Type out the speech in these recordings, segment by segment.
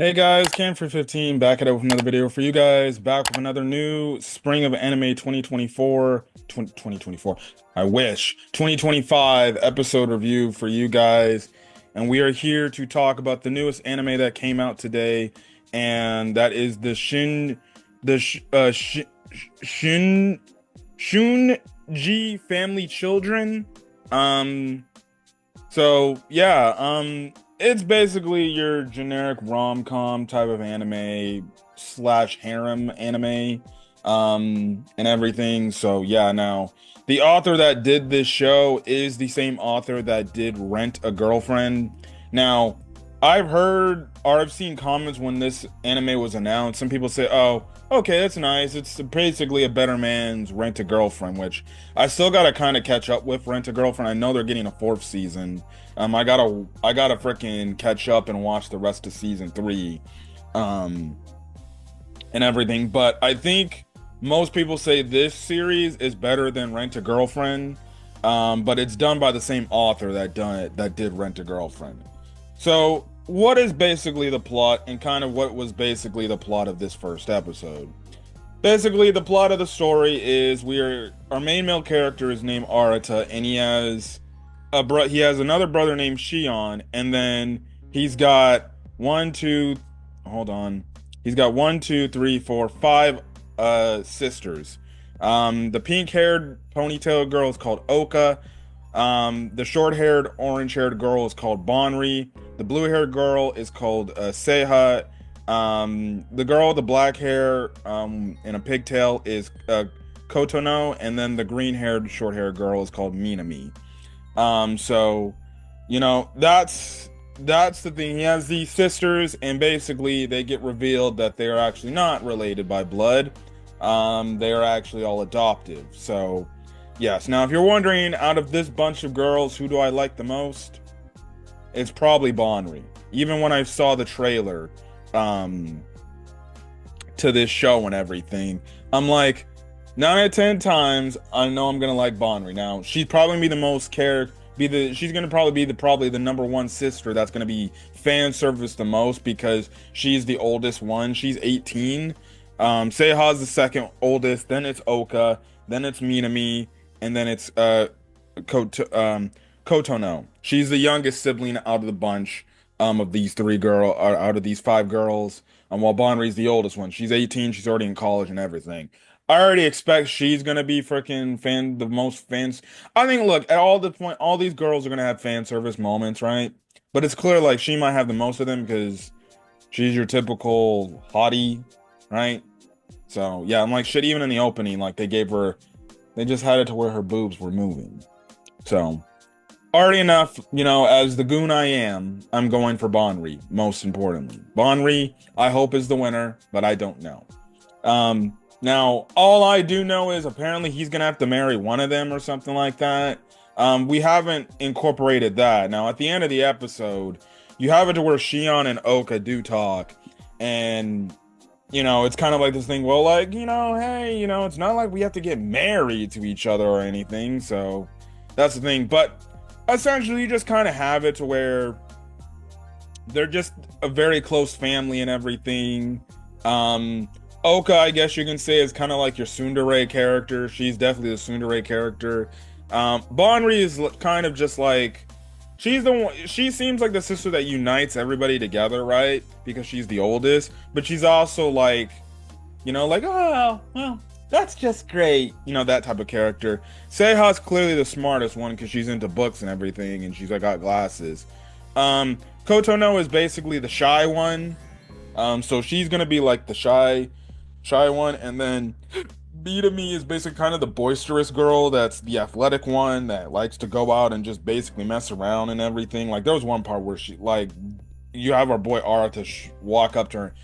Hey guys, Cam for 15 back at it with another video for you guys. Back with another new Spring of Anime 2024, 2024. I wish 2025 episode review for you guys. And we are here to talk about the newest anime that came out today, and that is the sh, sh, Shin, Shunji Family Children. Um, it's basically your generic rom-com type of anime slash harem anime, and everything. So yeah, now the author that did this show is the same author that did Rent a Girlfriend. Now, I've heard or I've seen comments when this anime was announced. Some people say, "Oh, okay, that's nice. It's basically a better man's Rent a Girlfriend," which I still gotta kind of catch up with Rent a Girlfriend. I know they're getting a fourth season. I gotta freaking catch up and watch the rest of season three, um, and everything. But I think most people say this series is better than Rent a Girlfriend. But it's done by the same author that did Rent a Girlfriend. So what is basically the plot, and kind of what was basically the plot of this first episode? Basically, the plot of the story is our main male character is named Arata, and he has another brother named Shion, and then he's got one, two, hold on. He's got one, two, three, four, five sisters. The pink-haired ponytail girl is called Oka. The short-haired, orange-haired girl is called Bonri. The blue-haired girl is called Seiha. The girl with the black hair and a pigtail is Kotono, and then the green-haired, short-haired girl is called Minami. So, that's the thing. He has these sisters, and basically they get revealed that they are actually not related by blood. They are actually all adoptive. So, yes. Now, if you're wondering, out of this bunch of girls, who do I like the most? It's probably Bonri. Even when I saw the trailer, to this show and everything, I'm like, 9 out of 10 times, I know I'm gonna like Bonri. Now, she'd probably be the most she's gonna probably be the number one sister that's gonna be fan service the most because she's the oldest one. She's 18. Seiha's the second oldest, then it's Oka, then it's Minami, and then it's Kotono. She's the youngest sibling out of the bunch, of out of these five girls. While Bonri's the oldest one. She's 18, she's already in college and everything. I already expect she's gonna be freaking the most fans. I think, look, at all the point, all these girls are gonna have fan service moments, right? But it's clear like she might have the most of them because she's your typical hottie, right? So yeah, I'm like, shit, even in the opening, like they just had it to where her boobs were moving. So already enough, as the goon I am, I'm going for Bonri, most importantly. Bonri, I hope, is the winner, but I don't know. Now, all I do know is apparently he's gonna have to marry one of them or something like that. We haven't incorporated that. Now, at the end of the episode, you have it to where Shion and Oka do talk, and it's kind of like this thing, well, like, hey, it's not like we have to get married to each other or anything, so that's the thing. But essentially, you just kind of have it to where they're just a very close family and everything. Oka, I guess you can say, is kind of like your tsundere character. She's definitely the tsundere character. Bonri is kind of just like, she's the one. She seems like the sister that unites everybody together, right? Because she's the oldest, but she's also like, like, oh, well, that's just great, that type of character. Seiha's clearly the smartest one because she's into books and everything, and she's like got glasses. Kotono is basically the shy one. So she's gonna be like the shy one, and then Minami is basically kind of the boisterous girl that's the athletic one that likes to go out and just basically mess around and everything. Like, there was one part where you have our boy Arata walk up to her,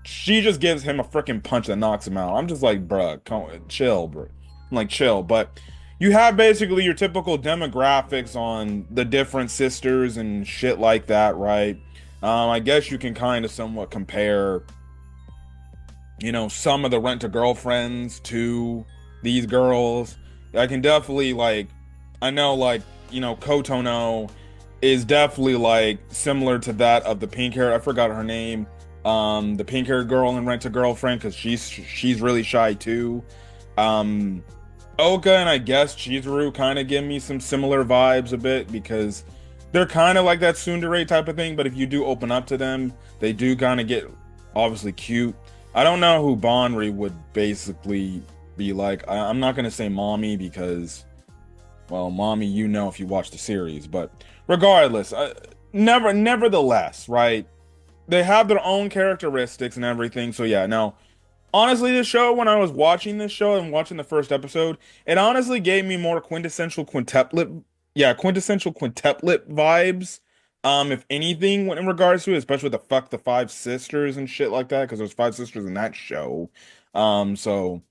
she just gives him a freaking punch that knocks him out. I'm just like, bruh, chill, bro. I'm like, chill. But you have basically your typical demographics on the different sisters and shit like that, right? I guess you can kind of somewhat compare, some of the Rent-A-Girlfriends to these girls. I can definitely, like, I know, like, Kotono is definitely like similar to that of the pink hair. I forgot her name. The pink-haired girl in Rent a Girlfriend, because she's really shy too. Um, Oka and I guess Chizuru kind of give me some similar vibes a bit because they're kind of like that tsundere type of thing, but if you do open up to them, they do kind of get obviously cute. I don't know who Bonri would basically be like. I'm not gonna say mommy because, well, mommy, you know if you watch the series, but regardless, nevertheless, right? They have their own characteristics and everything. So yeah, now honestly, this show, when I was watching this show and watching the first episode, it honestly gave me more quintessential quintuplet vibes. If anything, in regards to it, especially with the fuck the five sisters and shit like that, because there's five sisters in that show. So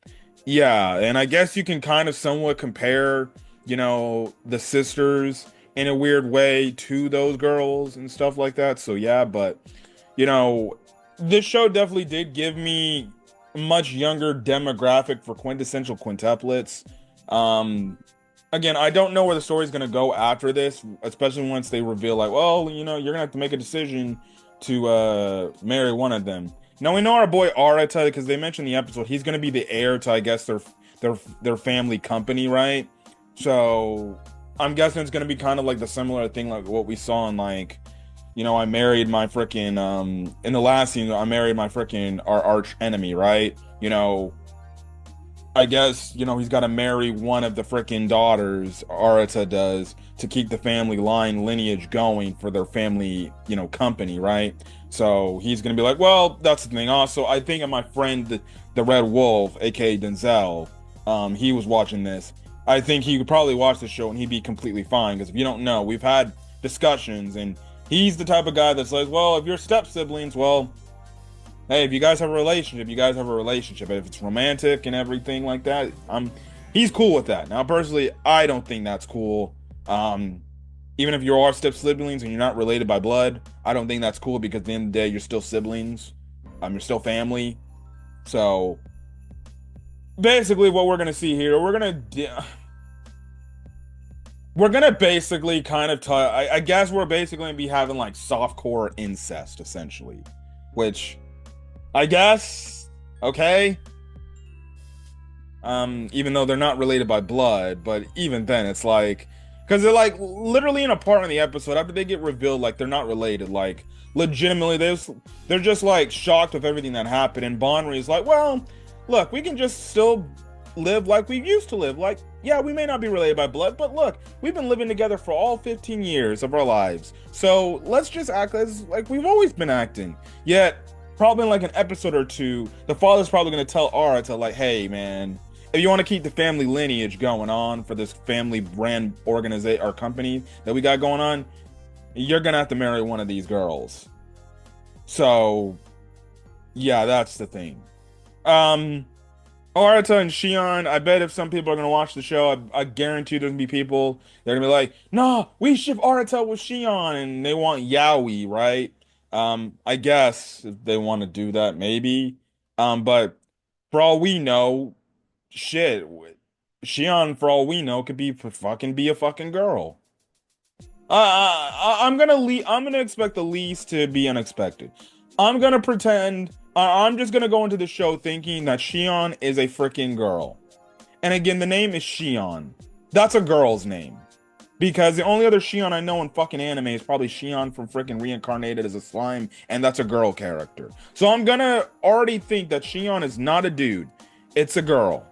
yeah, and I guess you can kind of somewhat compare, the sisters in a weird way to those girls and stuff like that. So yeah, but you know, this show definitely did give me a much younger demographic for quintessential quintuplets. Again, I don't know where the story's gonna go after this, especially once they reveal like, well, you're gonna have to make a decision to marry one of them. Now we know our boy Arata, because they mentioned in the episode he's gonna be the heir to, I guess, their family company, right? So I'm guessing it's gonna be kind of like the similar thing like what we saw in like, I married my freaking in the last scene, I married my freaking our arch enemy, right? I guess, he's got to marry one of the freaking daughters, Arata does, to keep the family line lineage going for their family, company, right? So he's going to be like, well, that's the thing. Also, I think of my friend, the Red Wolf, aka Denzel, he was watching this. I think he could probably watch the show and he'd be completely fine. Because if you don't know, we've had discussions and he's the type of guy that's like, well, if you're step siblings, well, hey, if you guys have a relationship, you guys have a relationship. If it's romantic and everything like that, he's cool with that. Now, personally, I don't think that's cool. Even if you are step siblings and you're not related by blood, I don't think that's cool because at the end of the day, you're still siblings. You're still family. So basically, what we're gonna see here, we're gonna basically kind of I guess we're basically gonna be having like softcore incest essentially, which I guess, okay. Even though they're not related by blood, but even then, it's like, because they're like literally in a part in the episode after they get revealed, like they're not related, like legitimately, they're just like shocked with everything that happened, and Bonri is like, well, look, we can just still live like we used to live. Like, yeah, we may not be related by blood, but look, we've been living together for all 15 years of our lives, so let's just act as like we've always been acting. Yet probably in like an episode or two, the father's probably going to tell Arata like, hey man, if you want to keep the family lineage going on for this family brand organization or company that we got going on, you're going to have to marry one of these girls. So yeah, that's the thing. Arata and Shion, I bet if some people are going to watch the show, I guarantee there's going to be people, they're going to be like, no, we ship Arata with Shion, and they want yaoi, right? I guess if they want to do that, maybe. But for all we know, shit, Shion, for all we know, could be a fucking girl. I'm gonna expect the least to be unexpected. I'm gonna pretend. I'm just gonna go into the show thinking that Shion is a freaking girl. And again, the name is Shion. That's a girl's name. Because the only other Shion I know in fucking anime is probably Shion from freaking Reincarnated as a Slime, and that's a girl character. So I'm gonna already think that Shion is not a dude. It's a girl.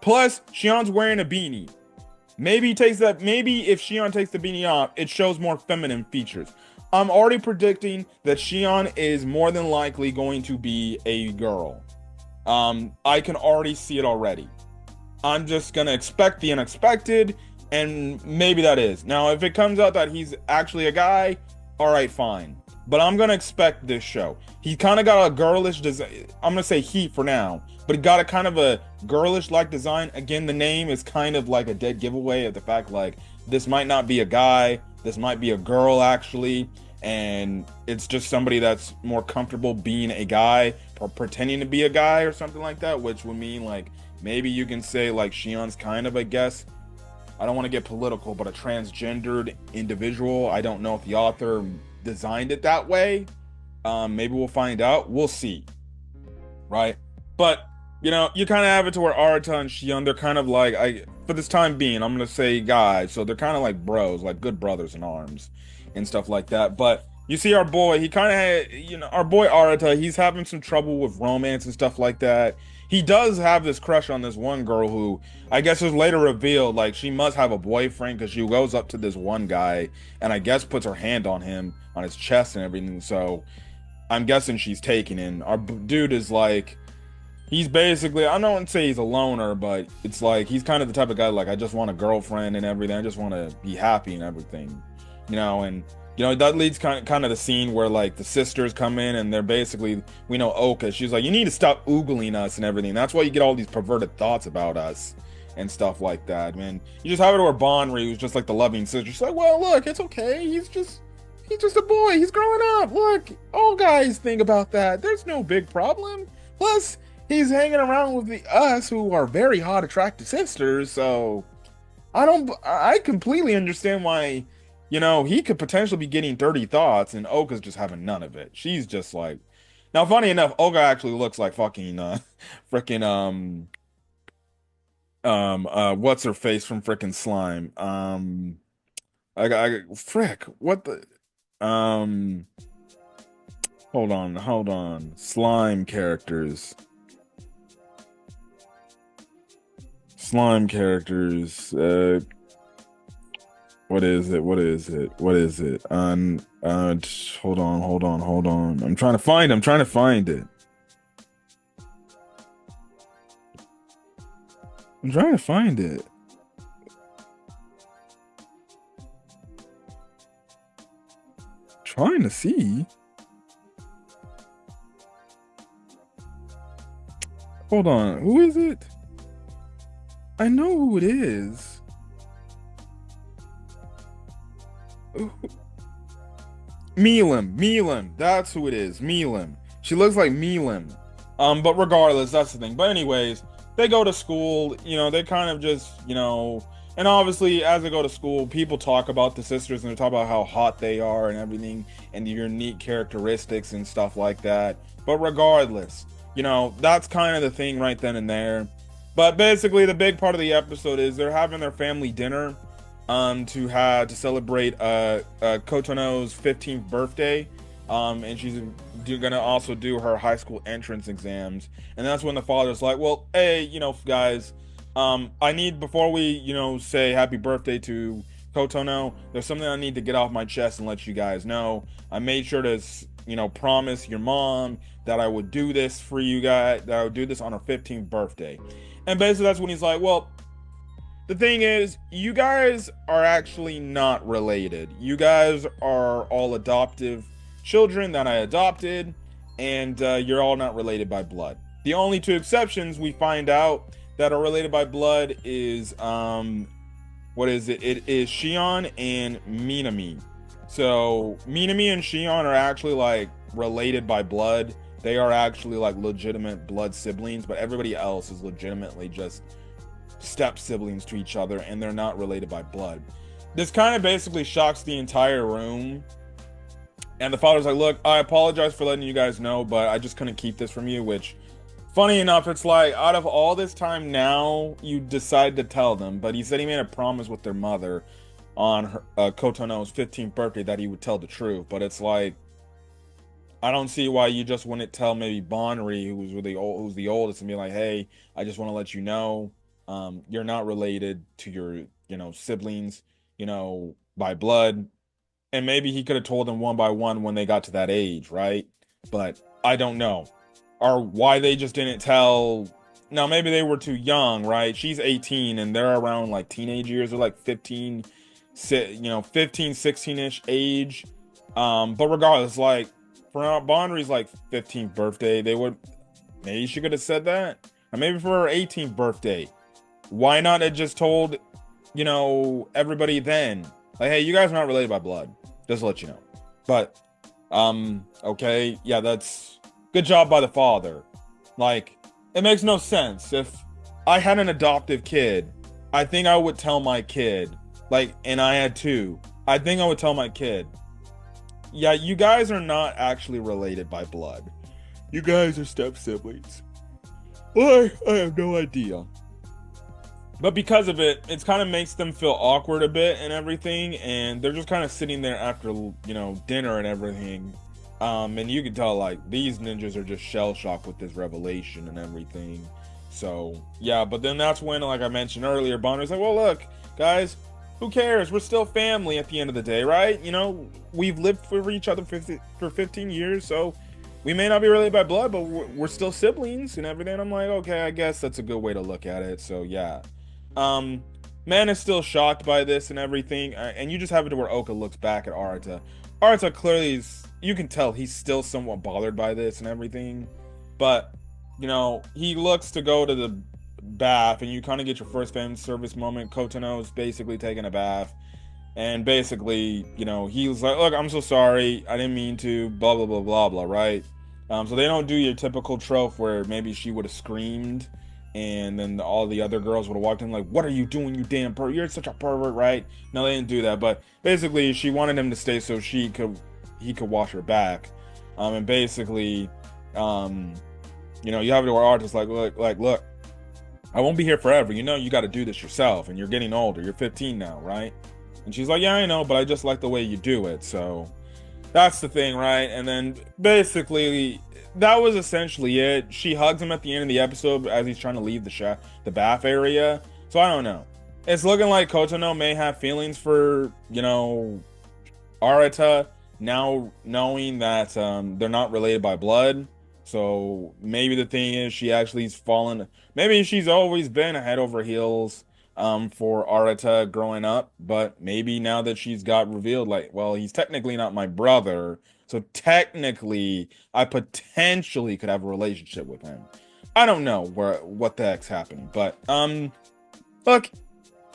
Plus, Shion's wearing a beanie. Maybe if Shion takes the beanie off, it shows more feminine features. I'm already predicting that Shion is more than likely going to be a girl. I can already see it already. I'm just gonna expect the unexpected, and maybe that is. Now, if it comes out that he's actually a guy, all right, fine. But I'm gonna expect this show. He kind of got a girlish design. I'm gonna say he for now, but he got a kind of a girlish-like design. Again, the name is kind of like a dead giveaway of the fact like this might not be a guy, this might be a girl actually, and it's just somebody that's more comfortable being a guy or pretending to be a guy or something like that, which would mean like maybe you can say like Shion's kind of, I guess, I don't want to get political, but a transgendered individual. I don't know if the author designed it that way. Maybe we'll find out. We'll see, right? But you kind of have it to where Arata and Shion, they're kind of like, I for this time being, I'm gonna say guys, so they're kind of like bros, like good brothers in arms and stuff like that. But you see our boy, he kind of had, our boy Arata, he's having some trouble with romance and stuff like that. He does have this crush on this one girl who I guess was later revealed like she must have a boyfriend because she goes up to this one guy and I guess puts her hand on him on his chest and everything. So I'm guessing she's taken in. Our dude is like, he's basically, I don't say he's a loner, but it's like he's kind of the type of guy like, I just want a girlfriend and everything. I just want to be happy and everything, and that leads kind of the scene where like the sisters come in and they're basically, we know Oka, she's like, you need to stop oogling us and everything. That's why you get all these perverted thoughts about us and stuff like that, man. You just have it where Bonri, who's just like the loving sister, she's like, well, look, it's okay. He's just a boy. He's growing up. Look, all guys think about that. There's no big problem. Plus, he's hanging around with us who are very hot, attractive sisters. So I completely understand why, he could potentially be getting dirty thoughts and Oka's just having none of it. She's just like, now, funny enough, Oka actually looks like fucking, freaking, what's her face from freaking Slime? Frick, what the, um, hold on. Slime characters. What is it? Hold on. I'm trying to find it. Trying to see. Hold on. Who is it? I know who it is. Milim. That's who it is. Milim. She looks like Milim. But regardless, that's the thing. But anyways, they go to school, they kind of just, and obviously as they go to school, people talk about the sisters and they talk about how hot they are and everything and the unique characteristics and stuff like that. But regardless, that's kind of the thing right then and there. But basically the big part of the episode is they're having their family dinner to celebrate Kotono's 15th birthday. And she's gonna also do her high school entrance exams. And that's when the father's like, well, hey, guys, I need, before we, say happy birthday to Kotono, there's something I need to get off my chest and let you guys know. I made sure to, promise your mom that I would do this for you guys, that I would do this on her 15th birthday. And basically that's when he's like, well, the thing is, you guys are actually not related. You guys are all adoptive children that I adopted, and you're all not related by blood. The only two exceptions we find out that are related by blood is, what is it? It is Shion and Minami. So Minami and Shion are actually like related by blood. They are actually like legitimate blood siblings, but everybody else is legitimately just step siblings to each other, and they're not related by blood. This kind of basically shocks the entire room. And the father's like, look, I apologize for letting you guys know, but I just couldn't keep this from you, which, funny enough, it's like, out of all this time now, you decide to tell them. But he said he made a promise with their mother on her, Kotono's 15th birthday that he would tell the truth. But it's like, I don't see why you just wouldn't tell maybe Bonri, who's the oldest, and be like, hey, I just want to let you know, you're not related to your, siblings, by blood. And maybe he could have told them one by one when they got to that age, right? But I don't know. Or why they just didn't tell. Now, maybe they were too young, right? She's 18 and they're around like teenage years, or like 15, 16-ish age. But regardless, like for Bonri's like 15th birthday, maybe she could have said that. Or maybe for her 18th birthday, why not have just told, everybody then? Like, hey, you guys are not related by blood. Just to let you know. But, okay. Yeah, that's good job by the father. Like, it makes no sense. If I had an adoptive kid, I think I would tell my kid, like, and I had two, I think I would tell my kid, yeah, you guys are not actually related by blood. You guys are step siblings. I have no idea. But because of it, it kind of makes them feel awkward a bit and everything, and they're just kind of sitting there after, dinner and everything. And you can tell, like, these ninjas are just shell-shocked with this revelation and everything. So, yeah, but then that's when, like I mentioned earlier, Bonner's like, well, look, guys, who cares? We're still family at the end of the day, right? We've lived for each other for 15 years, so we may not be related by blood, but we're still siblings and everything. I'm like, okay, I guess that's a good way to look at it. So, yeah. Um, Man is still shocked by this and everything, and you just have it to where Oka looks back at Arata. Arata clearly you can tell he's still somewhat bothered by this and everything, but he looks to go to the bath, and you kind of get your first fan service moment. Kotono's basically taking a bath, and basically, he was like, "Look, I'm so sorry, I didn't mean to." Blah blah blah blah blah. Right? So they don't do your typical trope where maybe she would have screamed and then all the other girls would have walked in like, "What are you doing, you damn pervert? You're such a pervert," right? No, they didn't do that. But basically, she wanted him to stay so he could wash her back. And basically, you have to our artists like, look, I won't be here forever. You got to do this yourself, and you're getting older. You're 15 now, right? And she's like, yeah, I know, but I just like the way you do it. So that's the thing, right? And then basically, that was essentially it. She hugs him at the end of the episode as he's trying to leave the bath area. So I don't know. It's looking like Kotono may have feelings for, Arata, now knowing that they're not related by blood. So maybe the thing is she actually's fallen. Maybe she's always been head over heels for Arata growing up, but maybe now that she's got revealed, like, well, he's technically not my brother, so technically I potentially could have a relationship with him. I don't know what the heck's happening, but look,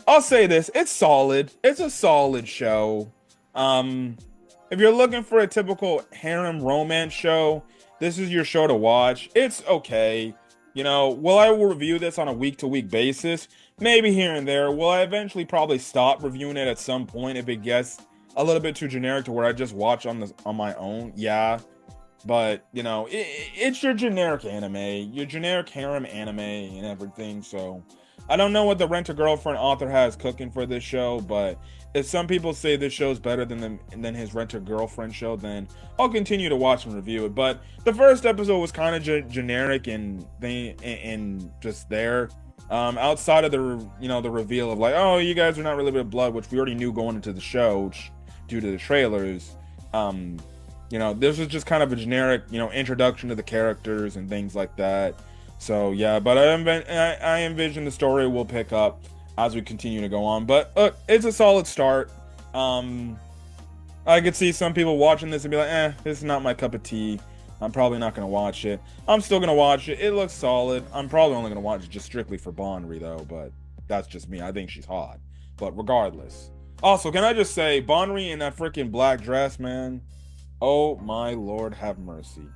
I'll say this, it's solid. It's a solid show. If you're looking for a typical harem romance show, this is your show to watch. It's okay. Will I review this on a week-to-week basis? Maybe here and there. Will I eventually probably stop reviewing it at some point if it gets a little bit too generic to where I just watch on my own? Yeah. But, it's your generic anime, your generic harem anime and everything. So I don't know what the Rent-A-Girlfriend author has cooking for this show, but if some people say this show's better than his Rent-A-Girlfriend show, then I'll continue to watch and review it. But the first episode was kind of generic and just there. Outside of the reveal of like, oh, you guys are not really with blood, which we already knew going into the show due to the trailers. This was just kind of a generic, introduction to the characters and things like that. So yeah, but I envision the story will pick up as we continue to go on. But look, it's a solid start. I could see some people watching this and be like, this is not my cup of tea. I'm probably not going to watch it. I'm still going to watch it. It looks solid. I'm probably only going to watch it just strictly for Bonri, though, but that's just me. I think she's hot. But regardless. Also, can I just say, Bonri in that freaking black dress, man. Oh, my Lord, have mercy.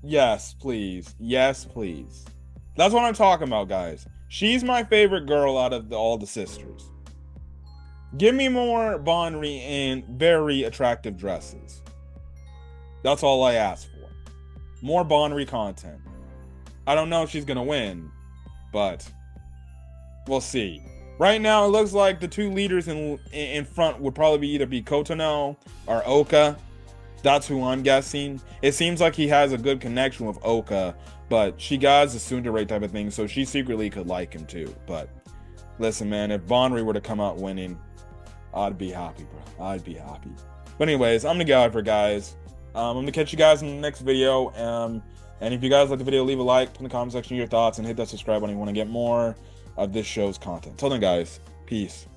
Yes, please. Yes, please. That's what I'm talking about, guys. She's my favorite girl out of all the sisters. Give me more Bonri in very attractive dresses. That's all I ask for. More Bonri content. I don't know if she's going to win, but we'll see. Right now, it looks like the two leaders in front would probably either be Kotono or Oka. That's who I'm guessing. It seems like he has a good connection with Oka, but she guys a tsundere type of thing, so she secretly could like him too. But listen, man, if Bonri were to come out winning, I'd be happy, bro. I'd be happy. But anyways, I'm gonna get out for guys. I'm gonna catch you guys in the next video. And if you guys like the video, leave a like, put in the comment section your thoughts, and hit that subscribe button if you want to get more of this show's content. Till then, guys, peace.